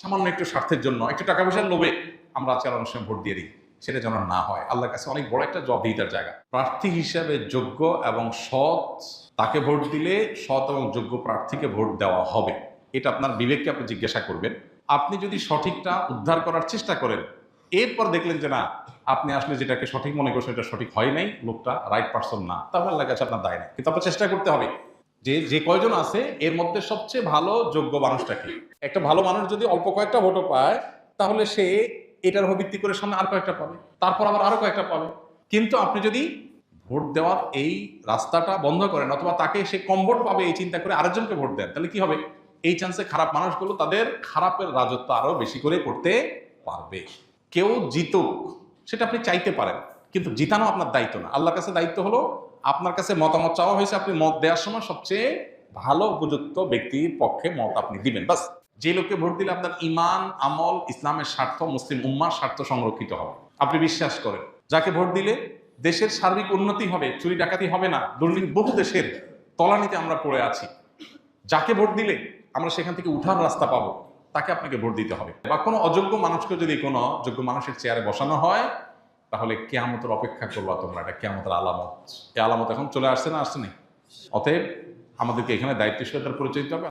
সামান্য একটু স্বার্থের জন্য, একটু টাকা পয়সার লোভে আমরা আজকাল অনেক সময় ভোট দিয়ে দিই। সেটা যেন না হয়। আল্লাহর কাছে অনেক বড় একটা জবাবদিহিতার জায়গা। প্রার্থী হিসেবে যোগ্য এবং সৎ তাকে ভোট দিলে সৎ এবং যোগ্য প্রার্থীকে ভোট দেওয়া হবে। এটা আপনার বিবেককে আপনি জিজ্ঞাসা করবেন। আপনি যদি সঠিকটা উদ্ধার করার চেষ্টা করেন, এরপর দেখলেন যে না, আপনি আসলে যেটাকে সঠিক মনে করছেন এটা সঠিক হয় নাই, লোকটা রাইট পারসন না, তাহলে আল্লাহর কাছে আপনার দায় নেই। কিন্তু আপনার চেষ্টা করতে হবে যে যে কয়জন আছে এর মধ্যে সবচেয়ে ভালো যোগ্য মানুষটাকে। একটা ভালো মানুষ যদি অল্প কয়েকটা ভোটও পায়, তাহলে সে এটার উপর ভিত্তি করে সামনে আর কয়েকটা পাবে, তারপর আবার আরো কয়েকটা পাবে। কিন্তু আপনি যদি ভোট দেওয়ার এই রাস্তাটা বন্ধ করেন, অথবা তাকে সে কম ভোট পাবে এই চিন্তা করে আরেকজনকে ভোট দেন, তাহলে কি হবে? এই চান্সে খারাপ মানুষগুলো তাদের খারাপের রাজত্ব আরো বেশি করে করতে পারবে। কেউ জিতুক সেটা আপনি চাইতে পারেন, কিন্তু জিতানো আপনার দায়িত্ব না। আল্লাহর কাছে দায়িত্ব হলো, আপনার কাছে মতামত চাওয়া হয়েছে, আপনি মত দেওয়ার সময় সবচেয়ে ভালো উপযুক্ত ব্যক্তির পক্ষে মত আপনি দিবেন। বাস। যে লোককে ভোট দিলে আপনার ইমান, আমল, ইসলামের স্বার্থ, মুসলিম উম্মার স্বার্থ সংরক্ষিত হবে, আপনি বিশ্বাস করেন। যাকে ভোট দিলে দেশের সার্বিক উন্নতি হবে, চুরি ডাকাতি হবে না, দুর্নীতি বহু দেশের তলানিতে আমরা পড়ে আছি, যাকে ভোট দিলে আমরা সেখান থেকে উঠার রাস্তা পাবো, তাকে আপনাকে ভোট দিতে হবে। বা কোনো অযোগ্য মানুষকে যদি কোনো যোগ্য মানুষের চেয়ারে বসানো হয়, তাহলে কিয়ামতের অপেক্ষা করবা তোমরা। এটা কিয়ামতের আলামত। এই আলামত এখন চলে আসছে না, আসছে না? অতএব আমাদেরকে এখানে দায়িত্বশীলতার পরিচয় দিতে হবে।